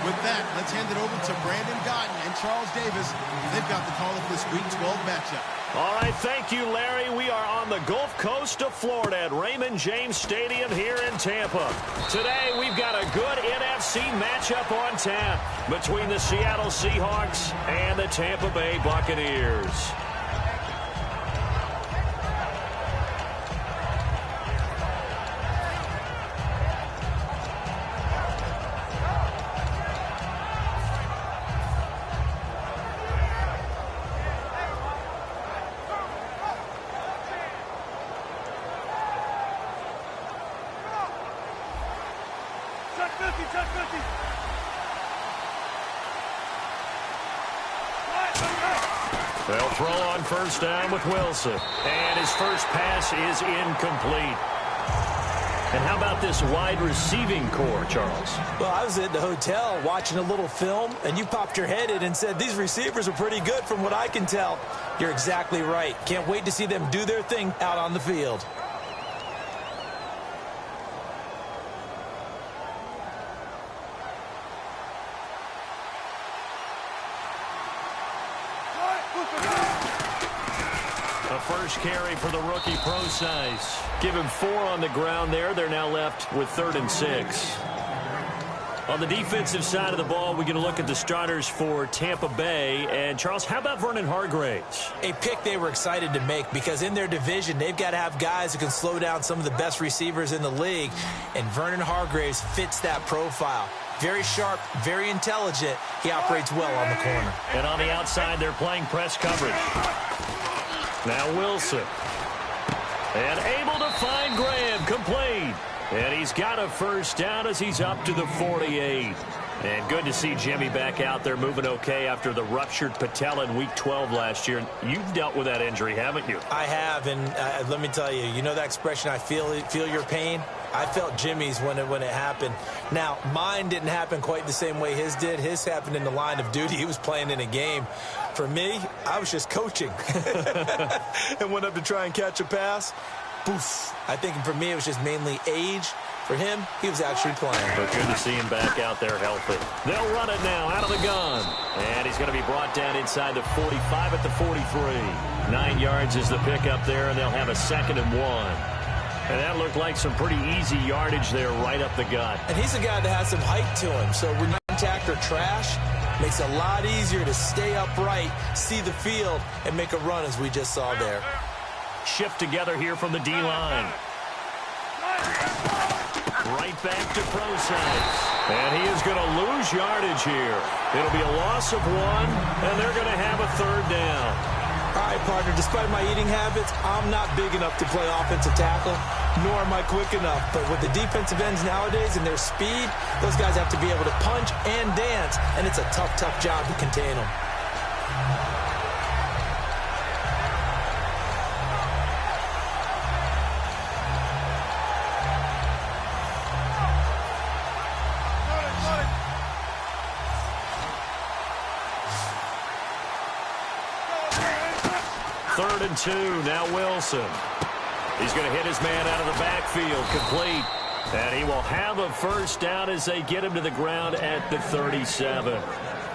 With that, let's hand it over to Brandon Gotton and Charles Davis. They've got the call of this Week 12 matchup. All right, thank you, Larry. We are on the Gulf Coast of Florida at Raymond James Stadium here in Tampa. Today, we've got a good NFC matchup on tap between the Seattle Seahawks and the Tampa Bay Buccaneers. They'll throw on first down with Wilson. And his first pass is incomplete. And how about this wide receiving core, Charles? Well, I was at the hotel watching a little film, and you popped your head in and said, these receivers are pretty good from what I can tell. You're exactly right. Can't wait to see them do their thing out on the field. First carry for the rookie Procise. Give him 4 on the ground there. They're now left with 3rd and 6. On the defensive side of the ball, we're going to look at the starters for Tampa Bay. And, Charles, how about Vernon Hargreaves? A pick they were excited to make because in their division, they've got to have guys who can slow down some of the best receivers in the league. And Vernon Hargreaves fits that profile. Very sharp, very intelligent. He operates well on the corner. And on the outside, they're playing press coverage. Now Wilson. And able to find Graham, complete. And he's got a first down as he's up to the 48. And good to see Jimmy back out there moving okay after the ruptured patella in Week 12 last year. You've dealt with that injury, haven't you? I have, and let me tell you, you know that expression, I feel your pain? I felt Jimmy's when it happened. Now, mine didn't happen quite the same way his did. His happened in the line of duty. He was playing in a game. For me, I was just coaching. And went up to try and catch a pass. Poof. I think for me, it was just mainly age. For him, he was actually playing. But good to see him back out there healthy. They'll run it now out of the gun. And he's going to be brought down inside the 45 at the 43. 9 yards is the pickup there, and they'll have a 2nd and 1. And that looked like some pretty easy yardage there right up the gut. And he's a guy that has some height to him. So when contact or trash, makes it a lot easier to stay upright, see the field, and make a run as we just saw there. Shift together here from the D-line. Right back to Procise. And he is going to lose yardage here. It'll be a loss of 1, and they're going to have a 3rd down. All right, partner, despite my eating habits, I'm not big enough to play offensive tackle, nor am I quick enough. But with the defensive ends nowadays and their speed, those guys have to be able to punch and dance, and it's a tough, tough job to contain them. Third and 2, now Wilson. He's going to hit his man out of the backfield, complete. And he will have a first down as they get him to the ground at the 37.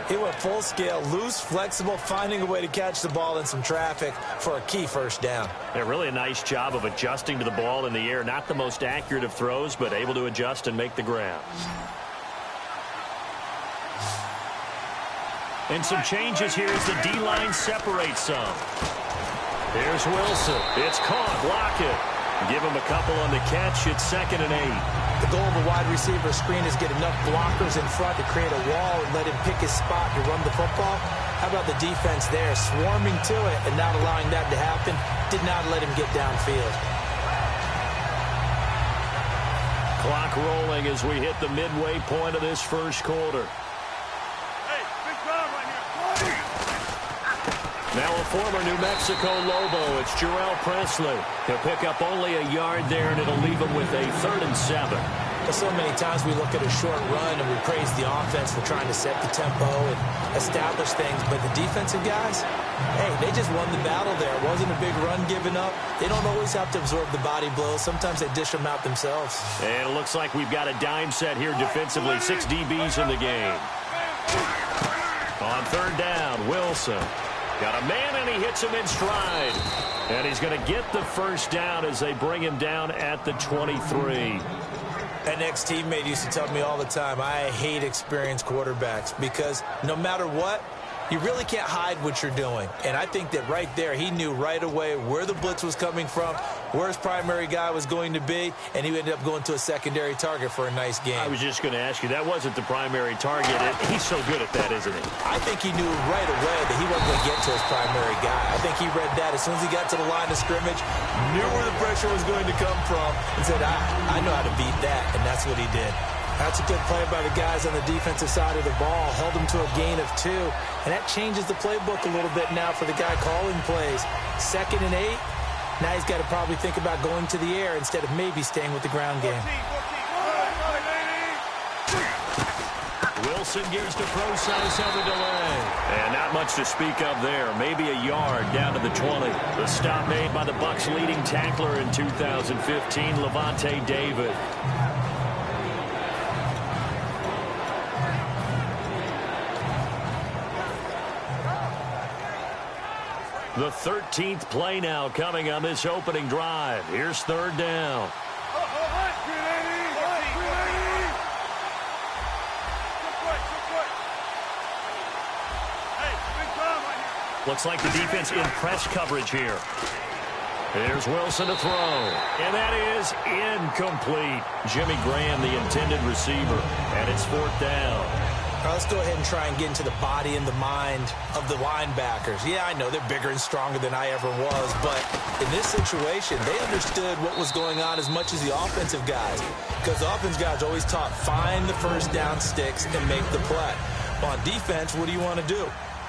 He went full scale, loose, flexible, finding a way to catch the ball in some traffic for a key first down. Yeah, really a nice job of adjusting to the ball in the air. Not the most accurate of throws, but able to adjust and make the ground. And some changes here as the D-line separates some. Here's Wilson. It's caught. Block it. Give him a couple on the catch. It's 2nd and 8. The goal of a wide receiver screen is get enough blockers in front to create a wall and let him pick his spot to run the football. How about the defense there, swarming to it and not allowing that to happen? Did not let him get downfield. Clock rolling as we hit the midway point of this first quarter. Now a former New Mexico Lobo, it's Jarrell Presley. He'll pick up only a yard there, and it'll leave him with a 3rd and 7. Well, so many times we look at a short run and we praise the offense for trying to set the tempo and establish things, but the defensive guys, hey, they just won the battle there. It wasn't a big run given up. They don't always have to absorb the body blows. Sometimes they dish them out themselves. And it looks like we've got a dime set here defensively. 6 DBs in the game. On third down, Wilson. Got a man, and he hits him in stride. And he's going to get the first down as they bring him down at the 23. An ex-teammate used to tell me all the time, I hate experienced quarterbacks because no matter what, you really can't hide what you're doing. And I think that right there, he knew right away where the blitz was coming from, where his primary guy was going to be, and he ended up going to a secondary target for a nice game. I was just going to ask you, that wasn't the primary target. He's so good at that, isn't he? I think he knew right away that he wasn't going to get to his primary guy. I think he read that as soon as he got to the line of scrimmage, knew where the pressure was going to come from, and said, I know how to beat that, and that's what he did. That's a good play by the guys on the defensive side of the ball. Held them to a gain of 2. And that changes the playbook a little bit now for the guy calling plays. 2nd and 8. Now he's got to probably think about going to the air instead of maybe staying with the ground game. Wilson gives to Procise on the delay. And not much to speak of there. Maybe a yard down to the 20. The stop made by the Bucs' leading tackler in 2015, Levante David. The 13th play now coming on this opening drive. Here's third down. Looks like the defense in press coverage here. Here's Wilson to throw. And that is incomplete. Jimmy Graham, the intended receiver. And it's fourth down. Let's go ahead and try and get into the body and the mind of the linebackers. Yeah, I know they're bigger and stronger than I ever was, but in this situation, they understood what was going on as much as the offensive guys, because the offensive guys always taught find the first down sticks and make the play. On defense, what do you want to do?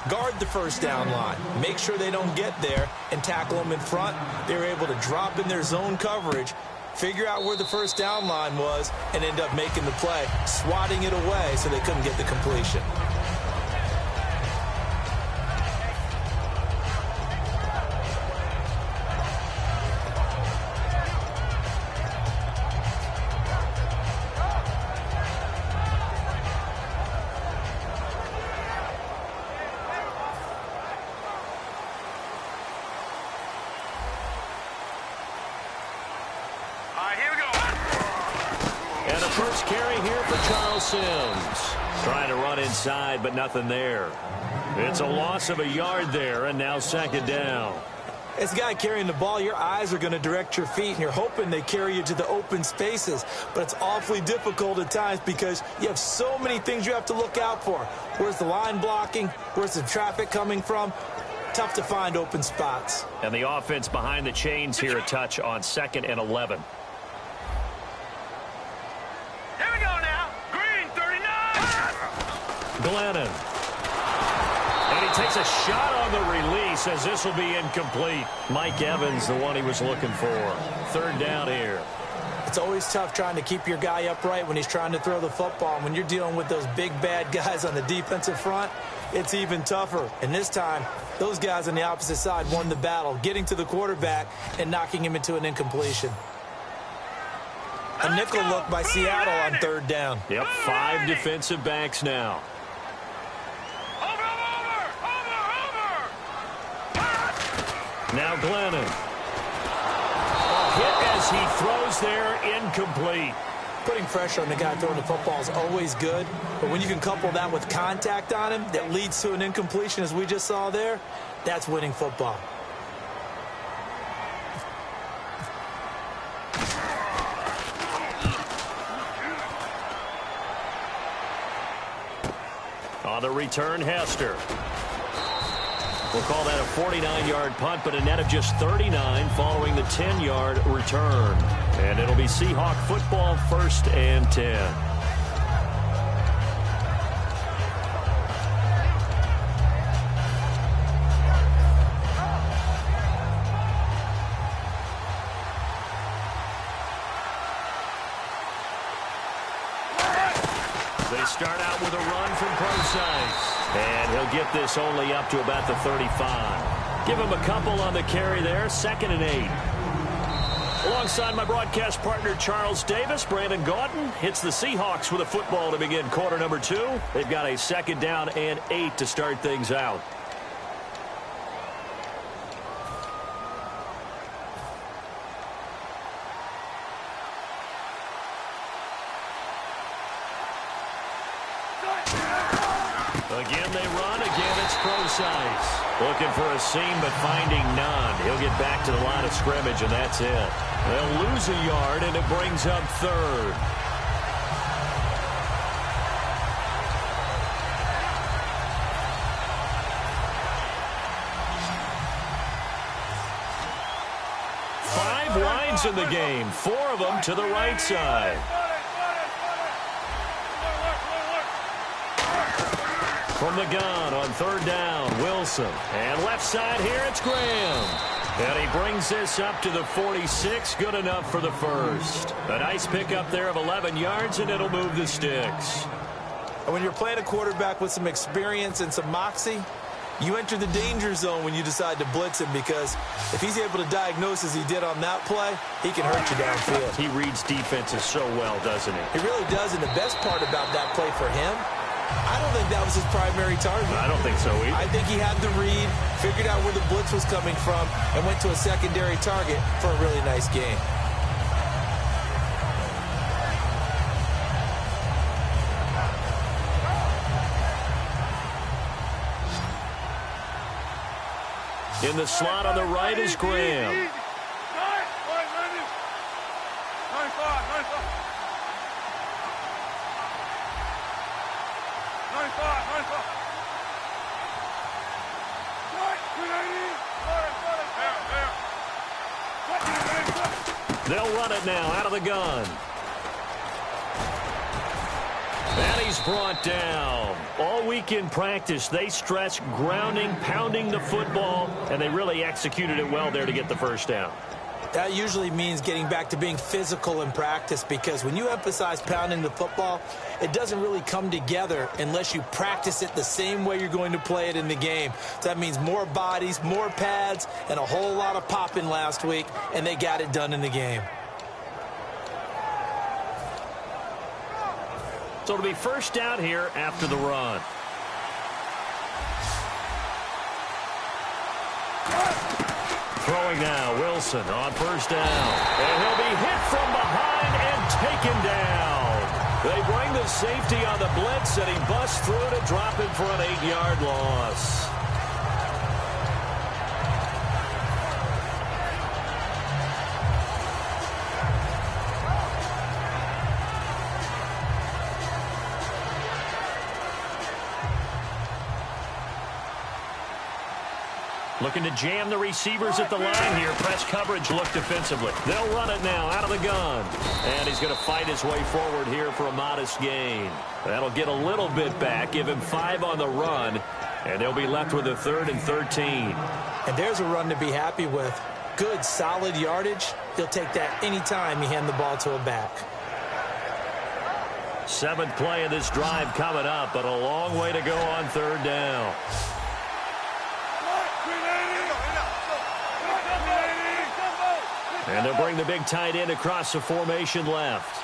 Guard the first down line. Make sure they don't get there and tackle them in front. They were able to drop in their zone coverage, figure out where the first down line was, and end up making the play, swatting it away so they couldn't get the completion. First carry here for Charles Sims. Trying to run inside, but nothing there. It's a loss of a yard there, and now second down. As a guy carrying the ball, your eyes are going to direct your feet, and you're hoping they carry you to the open spaces. But it's awfully difficult at times because you have so many things you have to look out for. Where's the line blocking? Where's the traffic coming from? Tough to find open spots. And the offense behind the chains here a touch on 2nd and 11. Glennon. And he takes a shot on the release as this will be incomplete. Mike Evans, the one he was looking for. Third down here. It's always tough trying to keep your guy upright when he's trying to throw the football. When you're dealing with those big, bad guys on the defensive front, it's even tougher. And this time, those guys on the opposite side won the battle, getting to the quarterback and knocking him into an incompletion. A nickel look by Seattle on third down. Yep, 5 defensive backs now. Now Glennon. A hit as he throws there, incomplete. Putting pressure on the guy throwing the football is always good, but when you can couple that with contact on him that leads to an incompletion, as we just saw there, that's winning football. On the return, Hester. We'll call that a 49-yard punt, but a net of just 39 following the 10-yard return. And it'll be Seahawk football, 1st and 10. They start out with a run from Procise. And he'll get this only up to about the 35. Give him a couple on the carry there. 2nd and 8. alongside my broadcast partner, Charles Davis. Brandon Gaudin hits the Seahawks with a football to begin quarter number 2. They've got a 2nd down and 8 to start things out. Again, they run. Again, it's Procise. Looking for a seam, but finding none. He'll get back to the line of scrimmage, and that's it. They'll lose a yard, and it brings up 3rd. Five wides in the game, 4 of them to the right side. From the gun on 3rd down, Wilson. And left side here, it's Graham. And he brings this up to the 46. Good enough for the first. A nice pickup there of 11 yards, and it'll move the sticks. And when you're playing a quarterback with some experience and some moxie, you enter the danger zone when you decide to blitz him, because if he's able to diagnose as he did on that play, he can hurt you downfield. He reads defenses so well, doesn't he? He really does, and the best part about that play for him, I don't think that was his primary target. I don't think so either. I think he had the read, figured out where the blitz was coming from, and went to a secondary target for a really nice game. In the slot on the right is Graham. They'll run it now out of the gun. And he's brought down. All week in practice, they stress grounding, pounding the football, and they really executed it well there to get the first down. That usually means getting back to being physical in practice, because when you emphasize pounding the football, it doesn't really come together unless you practice it the same way you're going to play it in the game. So that means more bodies, more pads, and a whole lot of popping last week, and they got it done in the game. So it'll be first down here after the run. Throwing now, Wilson on first down. And he'll be hit from behind and taken down. They bring the safety on the blitz, and he busts through to drop him for an 8-yard loss. Looking to jam the receivers at the line here. Press coverage look defensively. They'll run it now out of the gun. And he's going to fight his way forward here for a modest gain. That'll get a little bit back, give him 5 on the run, and they'll be left with a 3rd and 13. And there's a run to be happy with. Good, solid yardage. He'll take that anytime you hand the ball to a back. 7th play of this drive coming up, but a long way to go on 3rd down. And they'll bring the big tight end across the formation left.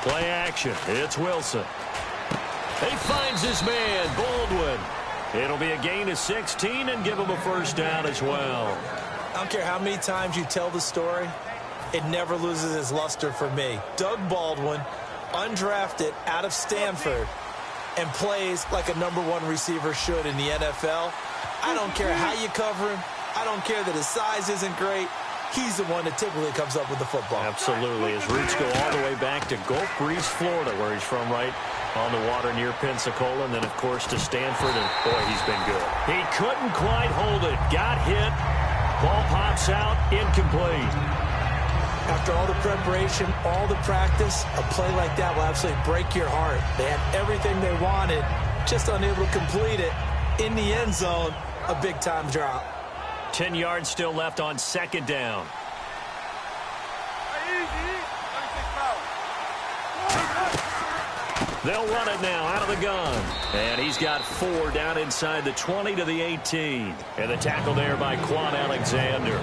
Play action. It's Wilson. He finds his man, Baldwin. It'll be a gain of 16 and give him a first down as well. I don't care how many times you tell the story, it never loses its luster for me. Doug Baldwin, undrafted out of Stanford, and plays like a #1 receiver should in the NFL. I don't care how you cover him. I don't care that his size isn't great. He's the one that typically comes up with the football. Absolutely. His roots go all the way back to Gulf Breeze, Florida, where he's from, right on the water near Pensacola. And then, of course, to Stanford. And, boy, he's been good. He couldn't quite hold it. Got hit. Ball pops out. Incomplete. After all the preparation, all the practice, a play like that will absolutely break your heart. They had everything they wanted, just unable to complete it. In the end zone, a big-time drop. 10 yards still left on 2nd down. They'll run it now out of the gun. And he's got 4 down inside the 20 to the 18. And the tackle there by Quan Alexander.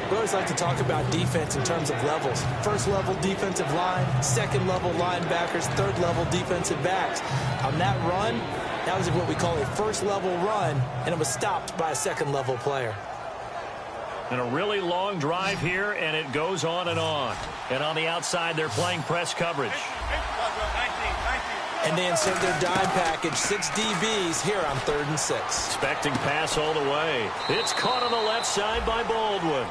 We always like to talk about defense in terms of levels. First level defensive line, second level linebackers, third level defensive backs. On that run, that was what we call a first level run, and it was stopped by a second level player. And a really long drive here, and it goes on and on. And on the outside, they're playing press coverage. And they insert their dime package, 6 DBs here on 3rd and 6. Expecting pass all the way. It's caught on the left side by Baldwin.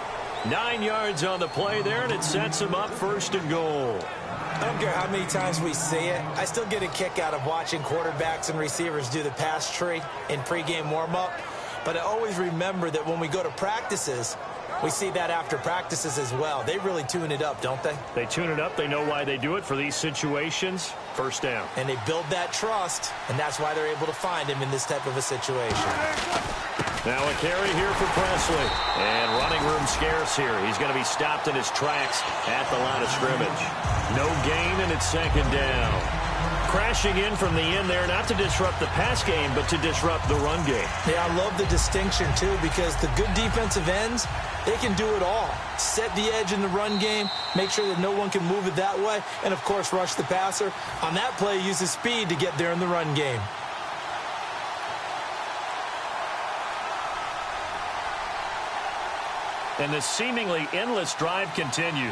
9 yards on the play there, and it sets him up 1st and goal. I don't care how many times we see it. I still get a kick out of watching quarterbacks and receivers do the pass tree in pregame warm-up. But I always remember that when we go to practices, we see that after practices as well. They really tune it up, don't they? They tune it up. They know why they do it for these situations. 1st down. And they build that trust, and that's why they're able to find him in this type of a situation. Now a carry here for Presley. And running room scarce here. He's going to be stopped in his tracks at the line of scrimmage. No gain, and it's 2nd down. Crashing in from the end there, not to disrupt the pass game, but to disrupt the run game. Yeah, I love the distinction, too, because the good defensive ends, they can do it all. Set the edge in the run game, make sure that no one can move it that way, and, of course, rush the passer. On that play, use his speed to get there in the run game. And the seemingly endless drive continues.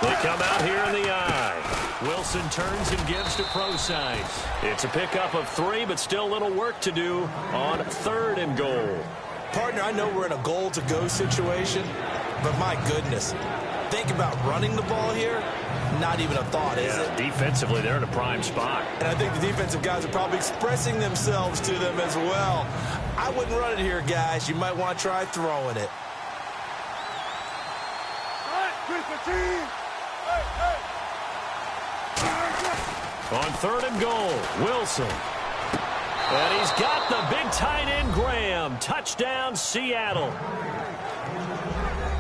They come out here in the eye. Wilson turns and gives to Procise. It's a pickup of 3, but still a little work to do on 3rd and goal. Partner, I know we're in a goal-to-go situation, but my goodness, think about running the ball here. Not even a thought, is it? Defensively, they're in a prime spot. And I think the defensive guys are probably expressing themselves to them as well. I wouldn't run it here, guys. You might want to try throwing it. On 3rd and goal, Wilson. And he's got the big tight end, Graham. Touchdown, Seattle.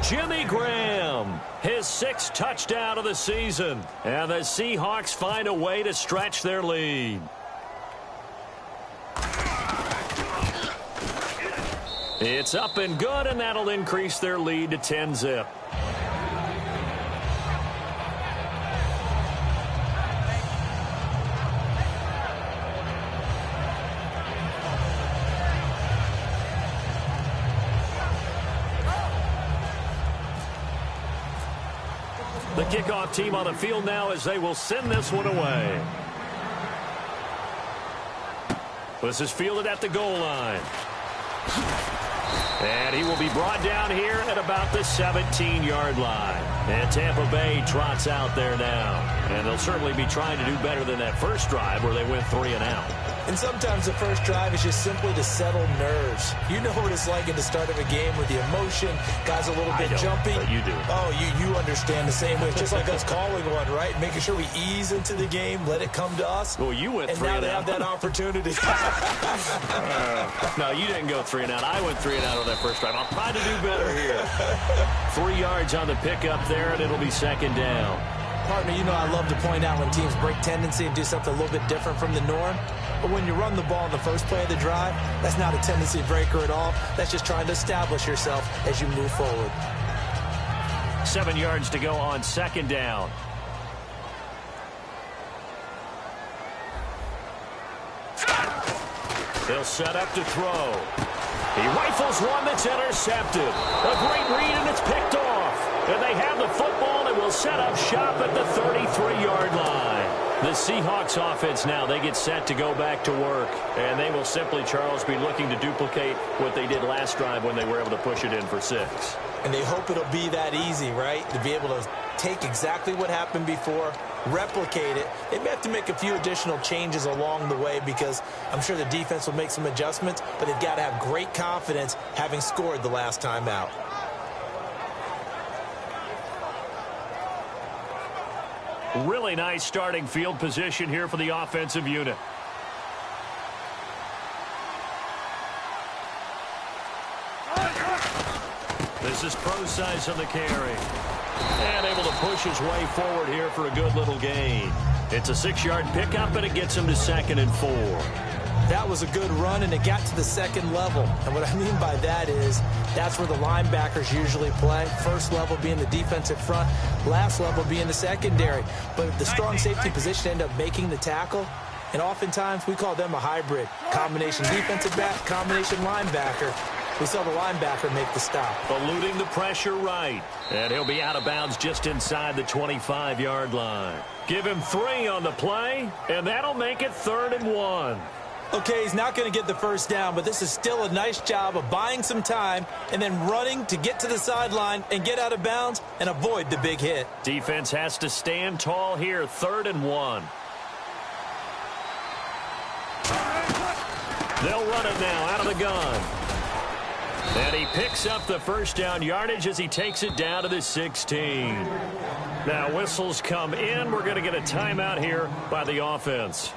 Jimmy Graham, his 6th touchdown of the season. And the Seahawks find a way to stretch their lead. It's up and good, and that'll increase their lead to 10-zip. The kickoff team on the field now as they will send this one away. This is fielded at the goal line. And he will be brought down here at about the 17-yard line. And Tampa Bay trots out there now. And they'll certainly be trying to do better than that first drive where they went 3 and out. And sometimes the first drive is just simply to settle nerves. You know what it's like at the start of a game with the emotion, guys a little bit jumpy. But you do. Oh, you understand the same way. It's just like us calling one, right? Making sure we ease into the game, let it come to us. Well, you went 3 and and out. And now they out. have that opportunity. No, you didn't go 3 and out. I went 3 and out on that first drive. I'll try to do better here. 3 yards on the pickup there, and it'll be 2nd down. Partner, you know I love to point out when teams break tendency and do something a little bit different from the norm. But when you run the ball in the first play of the drive, that's not a tendency breaker at all. That's just trying to establish yourself as you move forward. 7 yards to go on 2nd down. They'll set up to throw. He rifles one that's intercepted. A great read, and it's picked off. And they have the football and will set up shop at the 33-yard line. The Seahawks offense now, they get set to go back to work. And they will simply, Charles, be looking to duplicate what they did last drive when they were able to push it in for 6. And they hope it'll be that easy, right? To be able to take exactly what happened before, replicate it. They may have to make a few additional changes along the way because I'm sure the defense will make some adjustments, but they've got to have great confidence having scored the last time out. Really nice starting field position here for the offensive unit. This is Procise on the carry. And able to push his way forward here for a good little gain. It's a 6-yard pickup, and it gets him to 2nd and 4. That was a good run, and it got to the second level. And what I mean by that is that's where the linebackers usually play. First level being the defensive front, last level being the secondary. But the strong safety position ended up making the tackle, and oftentimes we call them a hybrid. Combination defensive back, combination linebacker. We saw the linebacker make the stop. Eluding the pressure right. And he'll be out of bounds just inside the 25-yard line. Give him 3 on the play, and that'll make it 3rd and 1. Okay, he's not going to get the first down, but this is still a nice job of buying some time and then running to get to the sideline and get out of bounds and avoid the big hit. Defense has to stand tall here, 3rd and 1. They'll run it now out of the gun. And he picks up the first down yardage as he takes it down to the 16. Now whistles come in. We're going to get a timeout here by the offense.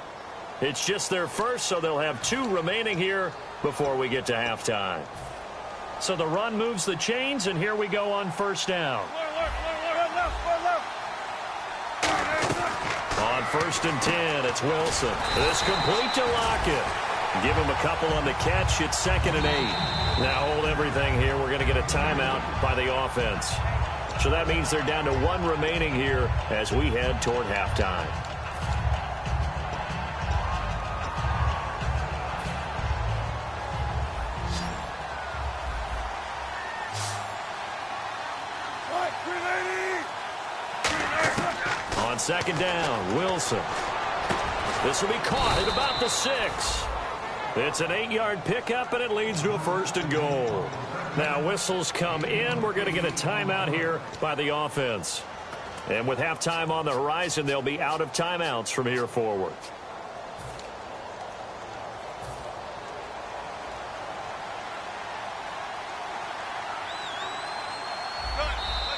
It's just their first, so they'll have 2 remaining here before we get to halftime. So the run moves the chains, and here we go on first down. On 1st and 10, it's Wilson. This complete to Lockett. Give him a couple on the catch. It's 2nd and 8. Now hold everything here. We're going to get a timeout by the offense. So that means they're down to 1 remaining here as we head toward halftime. On 2nd down, Wilson. This will be caught at about the 6. It's an 8-yard pickup, and it leads to a 1st and goal. Now whistles come in. We're going to get a timeout here by the offense. And with halftime on the horizon, they'll be out of timeouts from here forward.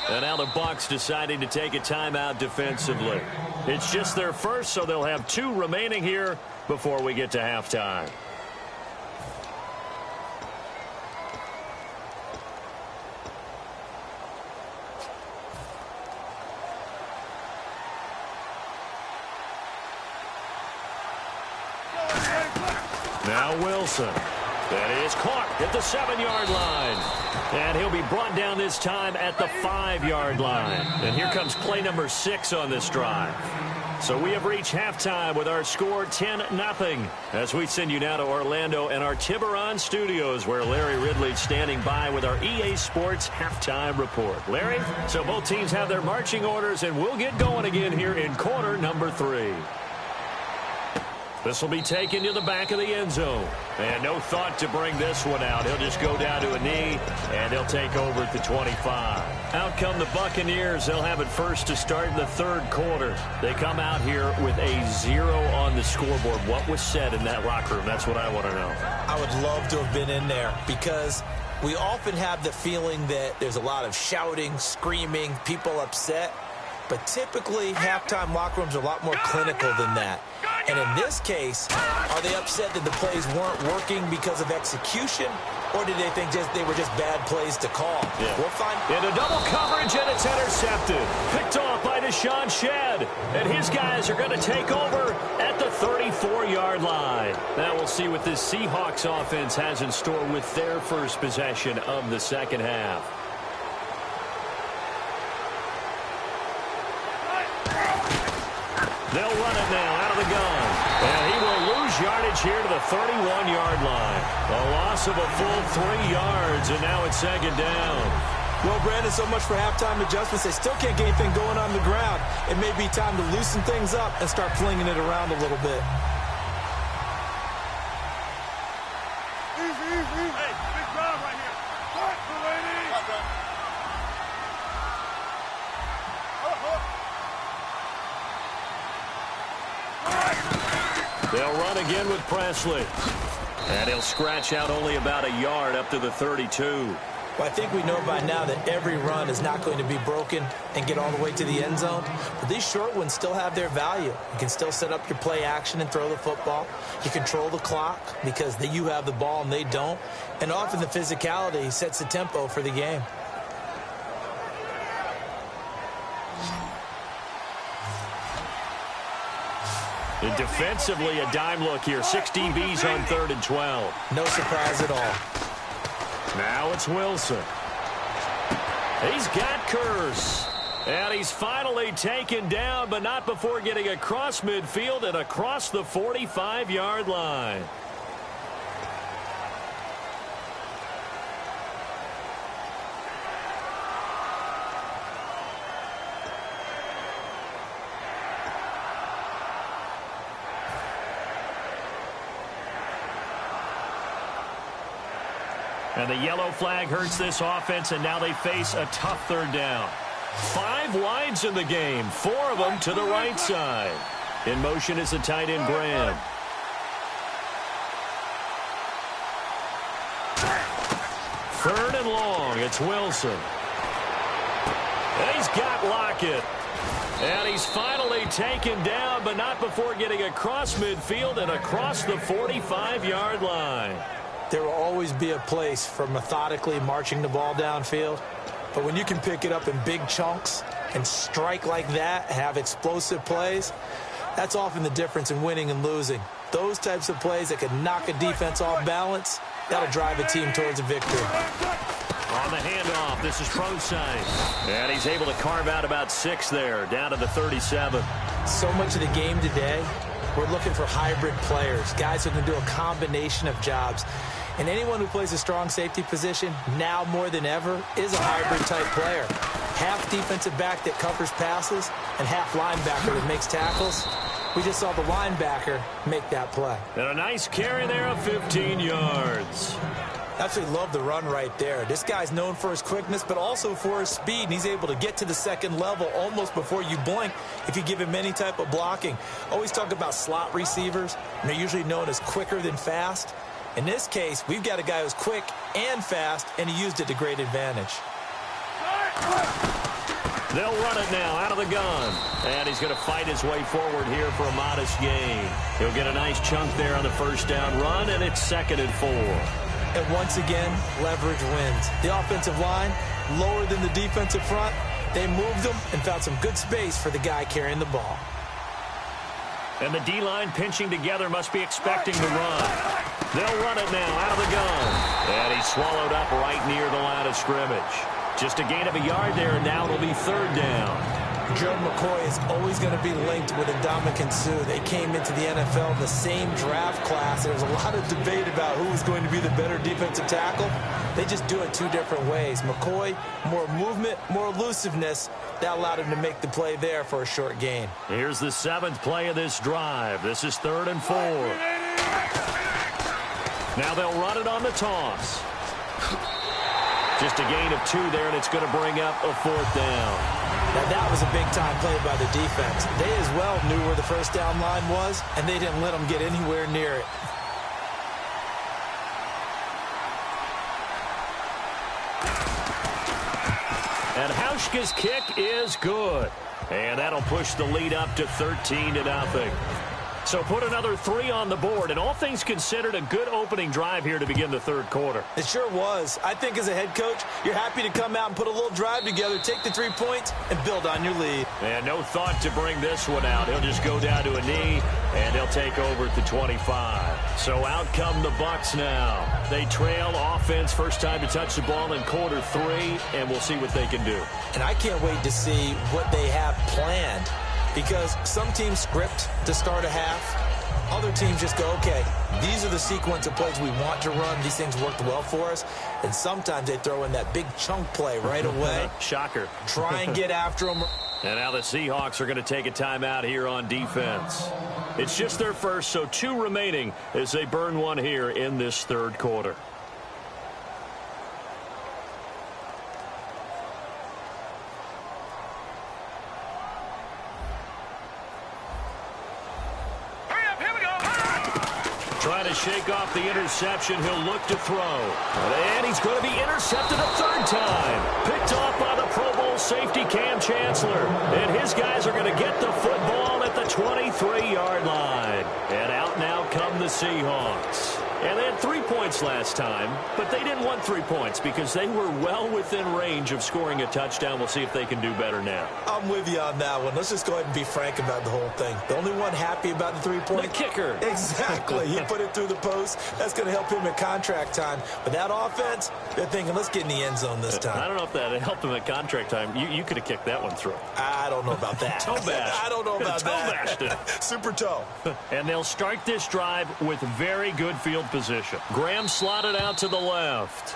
And now the Bucs deciding to take a timeout defensively. It's just their first, so they'll have 2 remaining here before we get to halftime. Now Wilson. That is caught at the 7-yard line. And he'll be brought down this time at the 5-yard line. And here comes play number 6 on this drive. So we have reached halftime with our score 10-0. As we send you now to Orlando and our Tiburon studios, where Larry Ridley's standing by with our EA Sports halftime report. Larry, so both teams have their marching orders, and we'll get going again here in quarter number 3. This will be taken to the back of the end zone. And no thought to bring this one out. He'll just go down to a knee, and he'll take over at the 25. Out come the Buccaneers. They'll have it first to start in the 3rd quarter. They come out here with a 0 on the scoreboard. What was said in that locker room? That's what I want to know. I would love to have been in there because we often have the feeling that there's a lot of shouting, screaming, people upset. But typically, halftime locker rooms are a lot more clinical than that. And in this case, are they upset that the plays weren't working because of execution, or did they think they were just bad plays to call? Yeah. We'll find. Into double coverage, and it's intercepted. Picked off by Deshaun Shedd. And his guys are going to take over at the 34-yard line. Now we'll see what this Seahawks offense has in store with their first possession of the second half. They'll run it now out of the gun. And he will lose yardage here to the 31-yard line. A loss of a full 3 yards, and now it's 2nd down. Well, Brandon, so much for halftime adjustments. They still can't get anything going on the ground. It may be time to loosen things up and start flinging it around a little bit. Easy. Hey, big drive right here. What, Delaney? They'll run again with Presley. And he'll scratch out only about a yard up to the 32. Well, I think we know by now that every run is not going to be broken and get all the way to the end zone. But these short ones still have their value. You can still set up your play action and throw the football. You control the clock because you have the ball and they don't. And often the physicality sets the tempo for the game. And defensively, a dime look here. 6 DBs on 3rd and 12. No surprise at all. Now it's Wilson. He's got Curse. And he's finally taken down, but not before getting across midfield and across the 45-yard line. And the yellow flag hurts this offense, and now they face a tough 3rd down. 5 wides in the game, 4 of them to the right side. In motion is the tight end, Graham. Third and long, it's Wilson. And he's got Lockett. And he's finally taken down, but not before getting across midfield and across the 45-yard line. There will always be a place for methodically marching the ball downfield. But when you can pick it up in big chunks and strike like that, have explosive plays, that's often the difference in winning and losing. Those types of plays that can knock a defense off balance, that'll drive a team towards a victory. On the handoff, this is Prosine. And he's able to carve out about 6 there, down to the 37. So much of the game today, we're looking for hybrid players, guys who can do a combination of jobs. And anyone who plays a strong safety position, now more than ever, is a hybrid-type player. Half defensive back that covers passes and half linebacker that makes tackles. We just saw the linebacker make that play. And a nice carry there of 15 yards. Absolutely love the run right there. This guy's known for his quickness, but also for his speed. And he's able to get to the second level almost before you blink if you give him any type of blocking. Always talk about slot receivers, and they're usually known as quicker than fast. In this case, we've got a guy who's quick and fast, and he used it to great advantage. They'll run it now out of the gun. And he's going to fight his way forward here for a modest gain. He'll get a nice chunk there on the first down run, and it's 2nd and 4. And once again, leverage wins. The offensive line, lower than the defensive front, they moved them and found some good space for the guy carrying the ball. And the D-line pinching together must be expecting the run. They'll run it now out of the gun. And he's swallowed up right near the line of scrimmage. Just a gain of a yard there, and now it'll be 3rd down. Joe McCoy is always going to be linked with Ndamukong Suh. They came into the NFL in the same draft class. There was a lot of debate about who was going to be the better defensive tackle. They just do it 2 different ways. McCoy, more movement, more elusiveness. That allowed him to make the play there for a short gain. Here's the 7th play of this drive. This is 3rd and 4. Now they'll run it on the toss. Just a gain of 2 there, and it's going to bring up a 4th down. Now that was a big-time play by the defense. They as well knew where the first down line was, and they didn't let them get anywhere near it. And Hauschka's kick is good. And that'll push the lead up to 13-0. So put another 3 on the board, and all things considered, a good opening drive here to begin the 3rd quarter. It sure was. I think as a head coach, you're happy to come out and put a little drive together, take the 3 points, and build on your lead. And no thought to bring this one out. He'll just go down to a knee, and they'll take over at the 25. So out come the Bucs now. They trail offense, first time to touch the ball in quarter 3, and we'll see what they can do. And I can't wait to see what they have planned. Because some teams script to start a half. Other teams just go, okay, these are the sequence of plays we want to run. These things worked well for us. And sometimes they throw in that big chunk play right away. Shocker. Try and get after them. And now the Seahawks are going to take a timeout here on defense. It's just their first, so 2 remaining as they burn one here in this 3rd quarter. Trying to shake off the interception. He'll look to throw. And he's going to be intercepted a 3rd time. Picked off by the Pro Bowl safety Cam Chancellor. And his guys are going to get the football at the 23-yard line. And out now come the Seahawks. And they had 3 points last time, but they didn't want 3 points because they were well within range of scoring a touchdown. We'll see if they can do better now. I'm with you on that one. Let's just go ahead and be frank about the whole thing. The only one happy about the 3-point? The kicker. Exactly. He put it through the post. That's going to help him at contract time. But that offense, they're thinking, let's get in the end zone this time. I don't know if that helped him at contract time. You could have kicked that one through. I don't know about that. Toe bash. I don't know about that. Toe bashed it. Super toe. And they'll start this drive with very good field position. Graham slotted out to the left.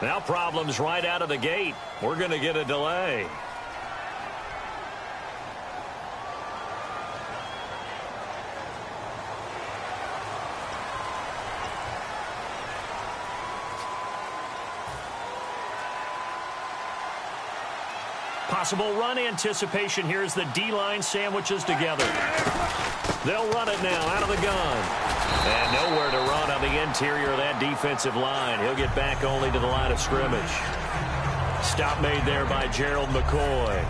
Now problems right out of the gate. We're going to get a delay. Possible run anticipation here as the D-line sandwiches together. They'll run it now out of the gun. And nowhere to run on the interior of that defensive line. He'll get back only to the line of scrimmage. Stop made there by Gerald McCoy.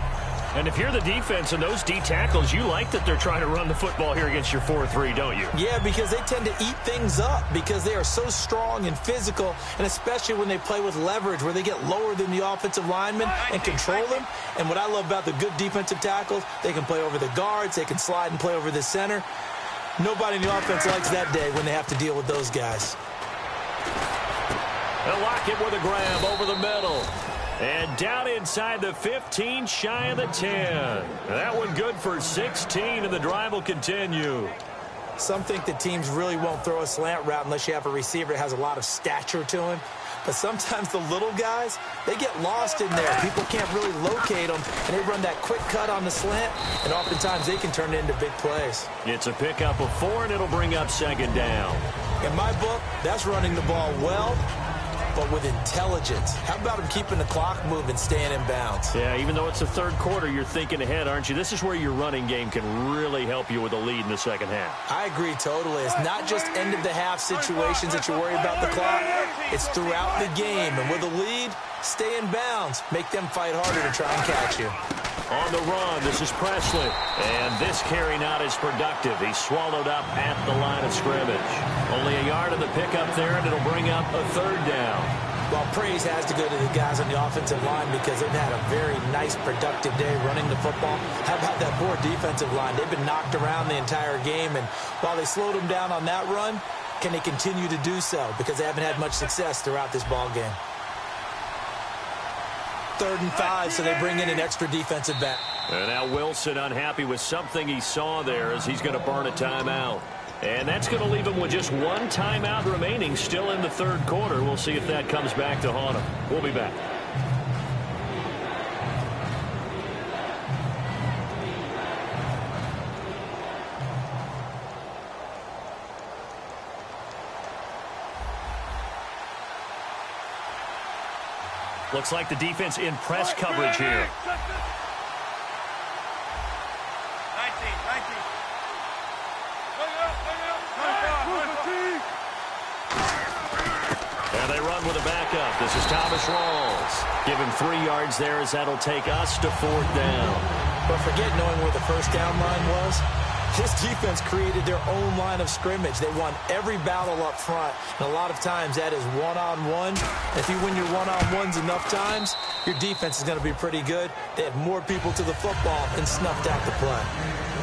And if you're the defense and those D tackles, you like that they're trying to run the football here against your 4-3, don't you? Yeah, because they tend to eat things up because they are so strong and physical, and especially when they play with leverage where they get lower than the offensive linemen and control them. And what I love about the good defensive tackles, they can play over the guards, they can slide and play over the center. Nobody in the offense likes that day when they have to deal with those guys. They'll lock it with a grab over the middle. And down inside the 15, shy of the 10. That one good for 16, and the drive will continue. Some think that teams really won't throw a slant route unless you have a receiver that has a lot of stature to him. But sometimes the little guys, they get lost in there. People can't really locate them, and they run that quick cut on the slant, and oftentimes they can turn it into big plays. It's a pickup of 4, and it'll bring up second down. In my book, that's running the ball well, but with intelligence. How about him keeping the clock moving, staying in bounds? Yeah, even though it's the third quarter, you're thinking ahead, aren't you? This is where your running game can really help you with a lead in the second half. I agree totally. It's not just end-of-the-half situations that you worry about the clock. It's throughout the game. And with a lead, stay in bounds. Make them fight harder to try and catch you. On the run, this is Presley. And this carry not as productive. He's swallowed up at the line of scrimmage. Only a yard of the pickup there, and it'll bring up a third down. Well, praise has to go to the guys on the offensive line because they've had a very nice, productive day running the football. How about that poor defensive line? They've been knocked around the entire game, and while they slowed them down on that run, can they continue to do so? Because they haven't had much success throughout this ball game. 3rd and 5, so they bring in an extra defensive back. And now Wilson unhappy with something he saw there as he's going to burn a timeout. And that's going to leave him with just 1 timeout remaining still in the third quarter. We'll see if that comes back to haunt him. We'll be back. Looks like the defense in press coverage here. 19. And they run with a backup. This is Thomas Rawls. Give him 3 yards there as that'll take us to 4th down. But forget knowing where the first down line was. This defense created their own line of scrimmage. They won every battle up front, and a lot of times that is one-on-one. If you win your one-on-ones enough times, your defense is going to be pretty good. They had more people to the football and snuffed out the play.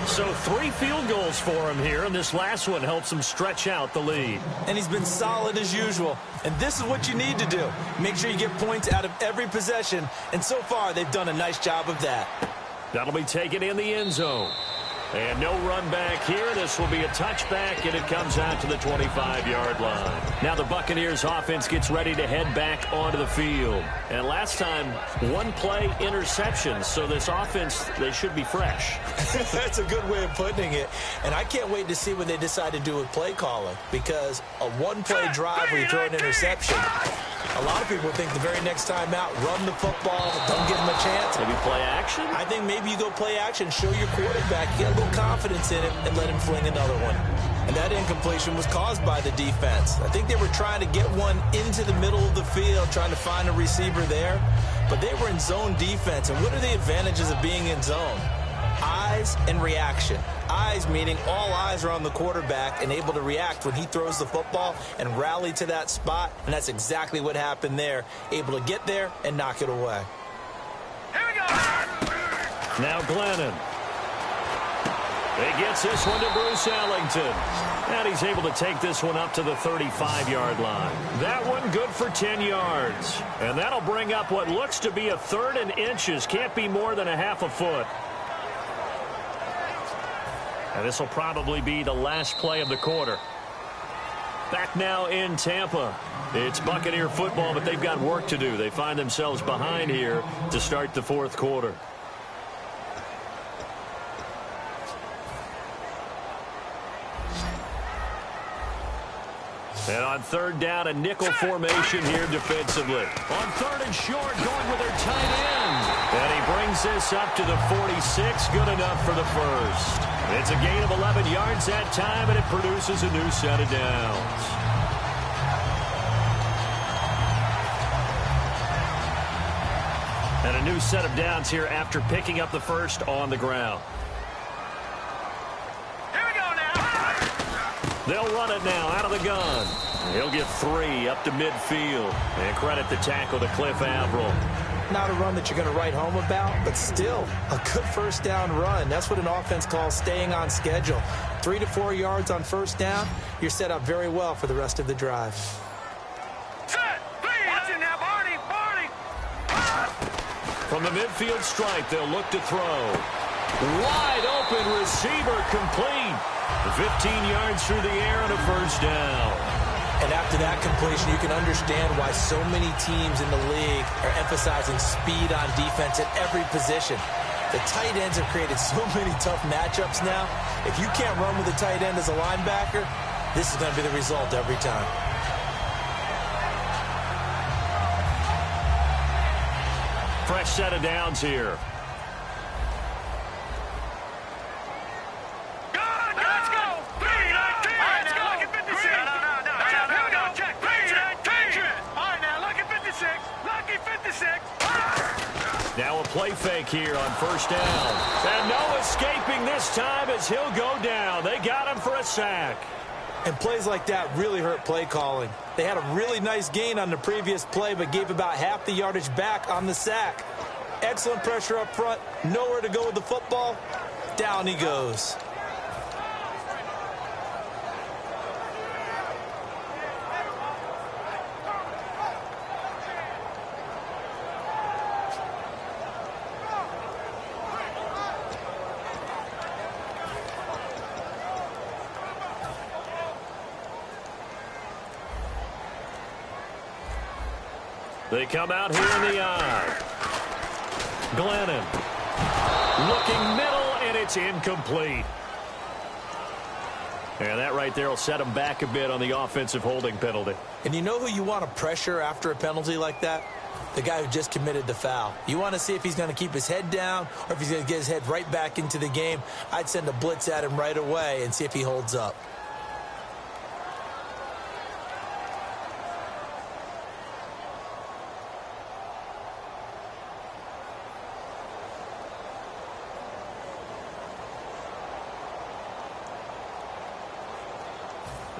So 3 field goals for him here, and this last one helps him stretch out the lead. And he's been solid as usual. And this is what you need to do. Make sure you get points out of every possession, and so far they've done a nice job of that. That'll be taken in the end zone. And no run back here. This will be a touchback, and it comes out to the 25-yard line. Now the Buccaneers offense gets ready to head back onto the field. And last time, 1-play interception. So this offense, they should be fresh. That's a good way of putting it. And I can't wait to see what they decide to do with play calling. Because a 1-play drive where you throw an interception, a lot of people think the very next time out, run the football, don't give them a chance. Maybe play action? I think maybe you go play action, show your quarterback, get a little confidence in him, and let him fling another one. And that incompletion was caused by the defense. I think they were trying to get one into the middle of the field, trying to find a receiver there. But they were in zone defense. And what are the advantages of being in zone? Eyes and reaction. Eyes meaning all eyes are on the quarterback and able to react when he throws the football and rally to that spot. And that's exactly what happened there. Able to get there and knock it away. Here we go. Now Glennon. He gets this one to Bruce Ellington. And he's able to take this one up to the 35-yard line. That one good for 10 yards. And that'll bring up what looks to be a 3rd and inches. Can't be more than a half a foot. And this will probably be the last play of the quarter. Back now in Tampa. It's Buccaneer football, but they've got work to do. They find themselves behind here to start the 4th quarter. And on 3rd down, a nickel formation here defensively. On 3rd and short, going with their tight end. And he brings this up to the 46. Good enough for the first. It's a gain of 11 yards that time, and it produces a new set of downs. And a new set of downs here after picking up the first on the ground. They'll run it now out of the gun. He'll get 3 up to midfield. And credit the tackle to Cliff Averill. Not a run that you're going to write home about, but still a good first down run. That's what an offense calls staying on schedule. 3 to 4 yards on first down. You're set up very well for the rest of the drive. Set, please. Watch it now, Barney. From the midfield stripe, they'll look to throw. Wide open receiver complete. 15 yards through the air and a first down. And after that completion, you can understand why so many teams in the league are emphasizing speed on defense at every position. The tight ends have created so many tough matchups now. If you can't run with a tight end as a linebacker, this is going to be the result every time. Fresh set of downs here. Now a play fake here on first down. And no escaping this time as he'll go down. They got him for a sack. And plays like that really hurt play calling. They had a really nice gain on the previous play, but gave about half the yardage back on the sack. Excellent pressure up front. Nowhere to go with the football. Down he goes. They come out here in the eye. Glennon. Looking middle, and it's incomplete. And that right there will set him back a bit on the offensive holding penalty. And you know who you want to pressure after a penalty like that? The guy who just committed the foul. You want to see if he's going to keep his head down or if he's going to get his head right back into the game. I'd send a blitz at him right away and see if he holds up.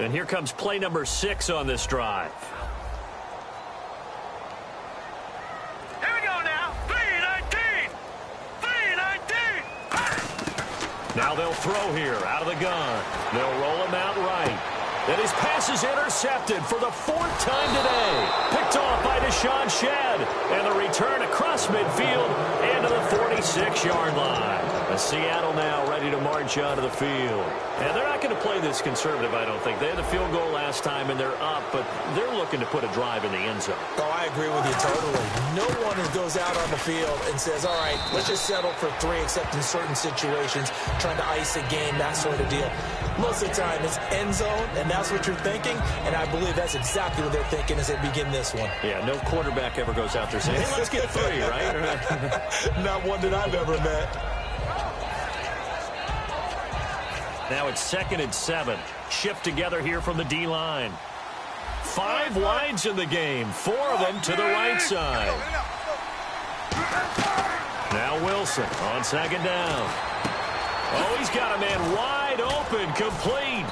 And here comes play number 6 on this drive. Here we go now. 3-19. 3-19. Now they'll throw here out of the gun. They'll roll him out right. And his pass is intercepted for the 4th time today. Picked off by Deshaun Shedd. And the return across midfield and to the 46-yard line. Seattle now ready to march onto the field. And they're not going to play this conservative, I don't think. They had the field goal last time, and they're up, but they're looking to put a drive in the end zone. Oh, I agree with you totally. No one goes out on the field and says, all right, let's just settle for 3, except in certain situations, trying to ice a game, that sort of deal. Most of the time, it's end zone, and that's what you're thinking, and I believe that's exactly what they're thinking as they begin this one. Yeah, no quarterback ever goes out there saying, hey, let's get 3, right? Not one that I've ever met. Now it's 2nd and 7. Shift together here from the D-line. 5 wides in the game. 4 of them to the right side. Now Wilson on 2nd down. Oh, he's got a man wide open, complete.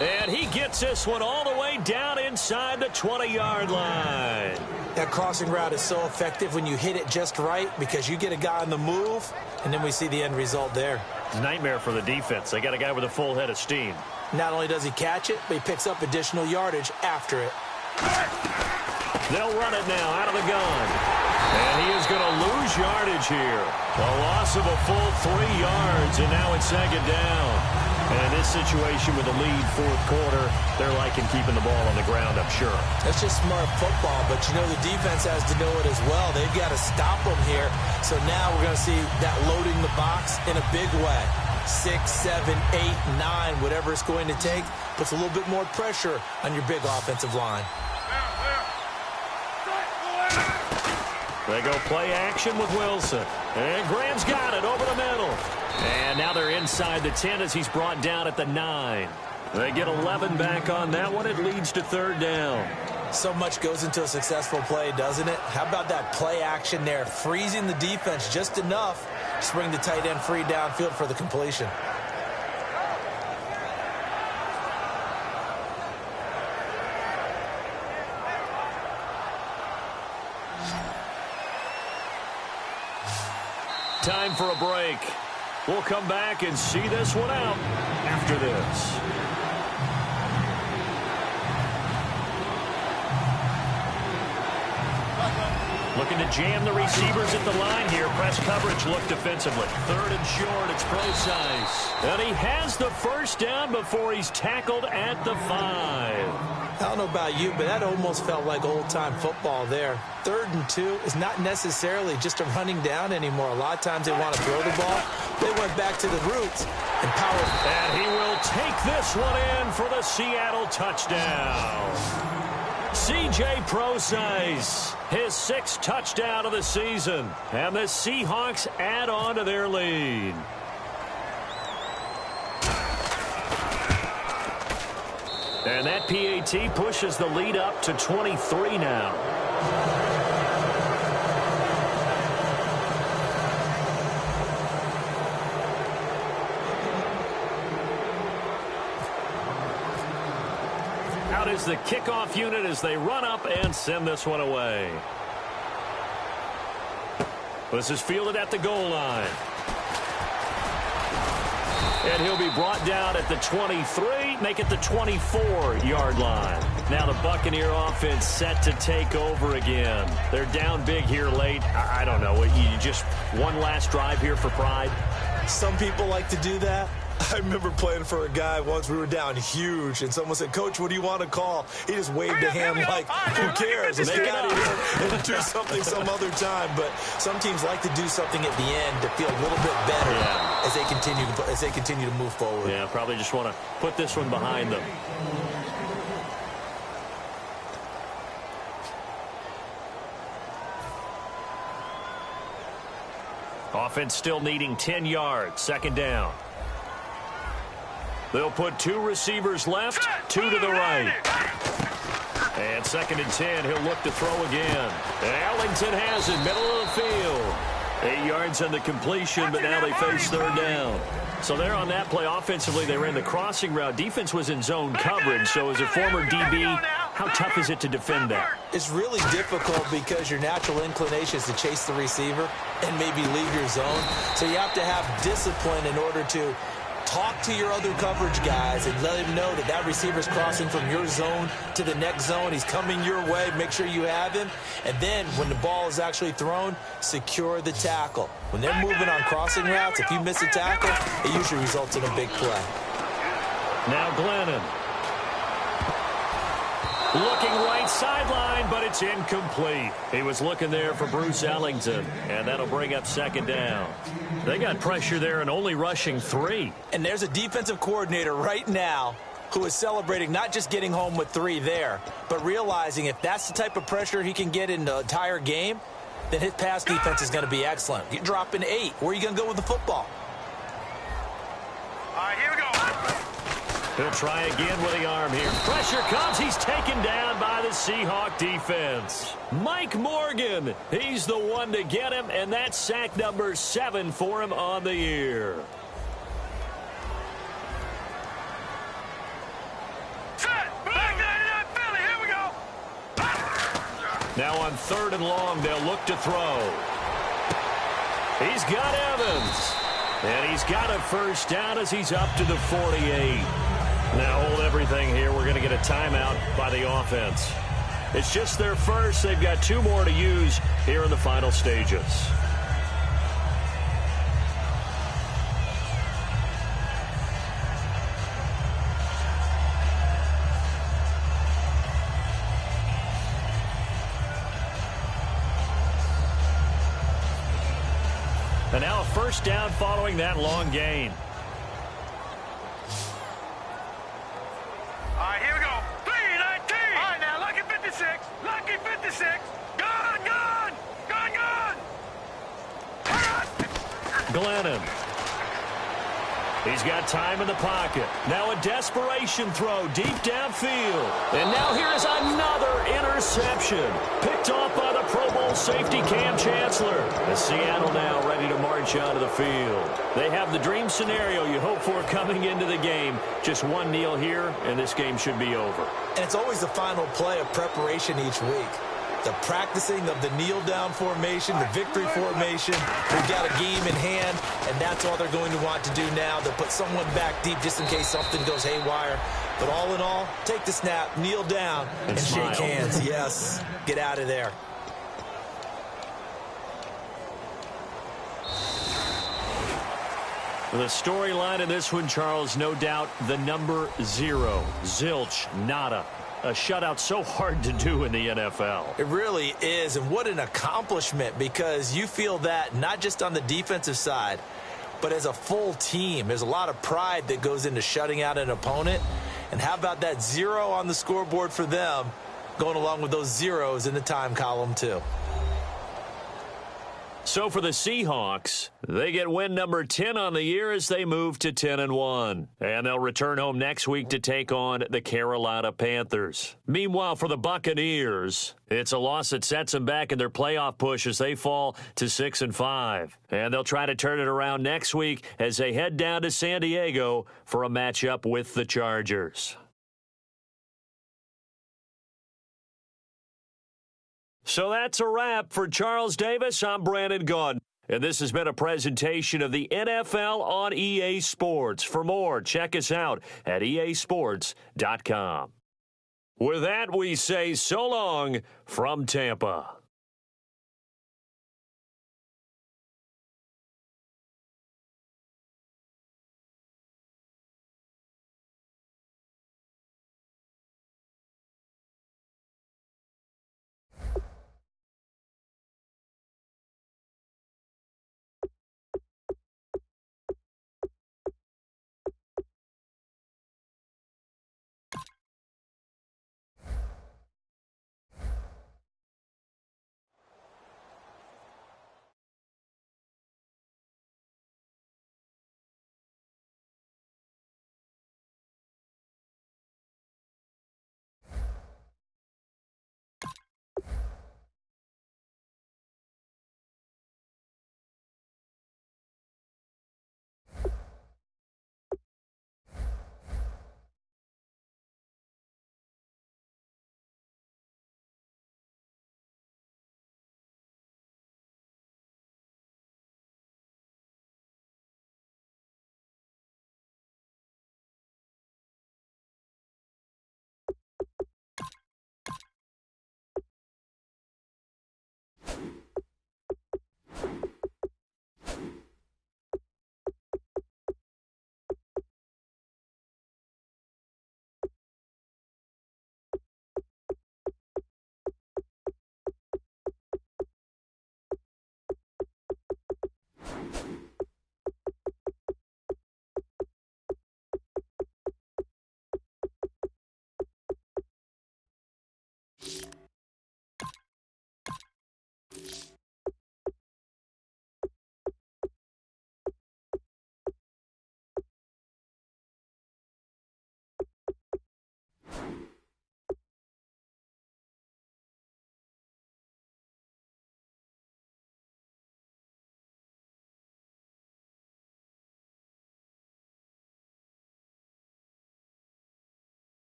And he gets this one all the way down inside the 20-yard line. That crossing route is so effective when you hit it just right because you get a guy on the move, and then we see the end result there. It's a nightmare for the defense. They got a guy with a full head of steam. Not only does he catch it, but he picks up additional yardage after it. They'll run it now out of the gun. And he is going to lose yardage here. A loss of a full 3 yards, and now it's second down. And in this situation with the lead fourth quarter, they're liking keeping the ball on the ground, I'm sure. That's just smart football, but you know the defense has to know it as well. They've got to stop them here. So now we're going to see that loading the box in a big way. 6, 7, 8, 9, whatever it's going to take, puts a little bit more pressure on your big offensive line. They go play action with Wilson. And Graham's got it over the middle. And now they're inside the 10 as he's brought down at the 9. They get 11 back on that one. It leads to third down. So much goes into a successful play, doesn't it? How about that play action there? Freezing the defense just enough to bring the tight end free downfield for the completion. Time for a break. We'll come back and see this one out after this. Looking to jam the receivers at the line here. Press coverage looked defensively. Third and short, it's Procise. And he has the first down before he's tackled at the 5. I don't know about you, but that almost felt like old-time football there. 3rd and 2 is not necessarily just a running down anymore. A lot of times they want to throw the ball. They went back to the roots and powered. And he will take this one in for the Seattle touchdown. C.J. Procise, his 6th touchdown of the season. And the Seahawks add on to their lead. And that PAT pushes the lead up to 23 now. Out is the kickoff unit as they run up and send this one away. This is fielded at the goal line. And he'll be brought down at the 23, make it the 24-yard line. Now the Buccaneer offense set to take over again. They're down big here late. I don't know. You just one last drive here for pride? Some people like to do that. I remember playing for a guy once. We were down huge, and someone said, "Coach, what do you want to call?" He just waved a hand like, who cares? Let's get out of here and do something some other time. But some teams like to do something at the end to feel a little bit better as they continue to move forward. Yeah, probably just want to put this one behind them. Offense still needing 10 yards. Second down. They'll put 2 receivers left, 2 to the right. And 2nd and 10, he'll look to throw again. And Ellington has it, middle of the field. 8 yards on the completion, but now they face third down. So there on that play, offensively, they ran the crossing route. Defense was in zone coverage, so as a former DB, how tough is it to defend that? It's really difficult because your natural inclination is to chase the receiver and maybe leave your zone. So you have to have discipline in order to talk to your other coverage guys and let him know that that receiver's crossing from your zone to the next zone. He's coming your way. Make sure you have him. And then when the ball is actually thrown, secure the tackle. When they're moving on crossing routes, if you miss a tackle, it usually results in a big play. Now Glennon. Looking right sideline, but it's incomplete. He was looking there for Bruce Ellington, and that'll bring up second down. They got pressure there and only rushing 3. And there's a defensive coordinator right now who is celebrating not just getting home with 3 there, but realizing if that's the type of pressure he can get in the entire game, then his pass defense is going to be excellent. You're dropping 8. Where are you going to go with the football? All right, here we go. He'll try again with the arm here. Pressure comes. He's taken down by the Seahawk defense. Mike Morgan, he's the one to get him, and that's sack number 7 for him on the year. Now on 3rd and long, they'll look to throw. He's got Evans. And he's got a first down as he's up to the 48. Now hold everything here. We're going to get a timeout by the offense. It's just their first. They've got 2 more to use here in the final stages. And now a first down following that long gain. All right, here we go. 3-19. All right, now, lucky 56. Lucky 56. Gone, gone. Gone, gone. Glennon. He's got time in the pocket. Now a desperation throw deep downfield. And now here is another interception. Picked off by the Pro Bowl safety Cam Chancellor. And Seattle now ready to march out of the field. They have the dream scenario you hope for coming into the game. Just one kneel here, and this game should be over. And it's always the final play of preparation each week. The practicing of the kneel-down formation, the victory formation. We've got a game in hand, and that's all they're going to want to do now. They'll put someone back deep just in case something goes haywire. But all in all, take the snap, kneel down, and shake hands. Yes, get out of there. The storyline in this one, Charles, no doubt the number 0. Zilch, nada. A shutout so hard to do in the NFL. It really is, and what an accomplishment, because you feel that not just on the defensive side, but as a full team. There's a lot of pride that goes into shutting out an opponent. And how about that 0 on the scoreboard for them, going along with those zeros in the time column too. So for the Seahawks, they get win number 10 on the year as they move to 10-1. And they'll return home next week to take on the Carolina Panthers. Meanwhile, for the Buccaneers, it's a loss that sets them back in their playoff push as they fall to 6-5. And they'll try to turn it around next week as they head down to San Diego for a matchup with the Chargers. So that's a wrap for Charles Davis. I'm Brandon Gaudin. And this has been a presentation of the NFL on EA Sports. For more, check us out at easports.com. With that, we say so long from Tampa.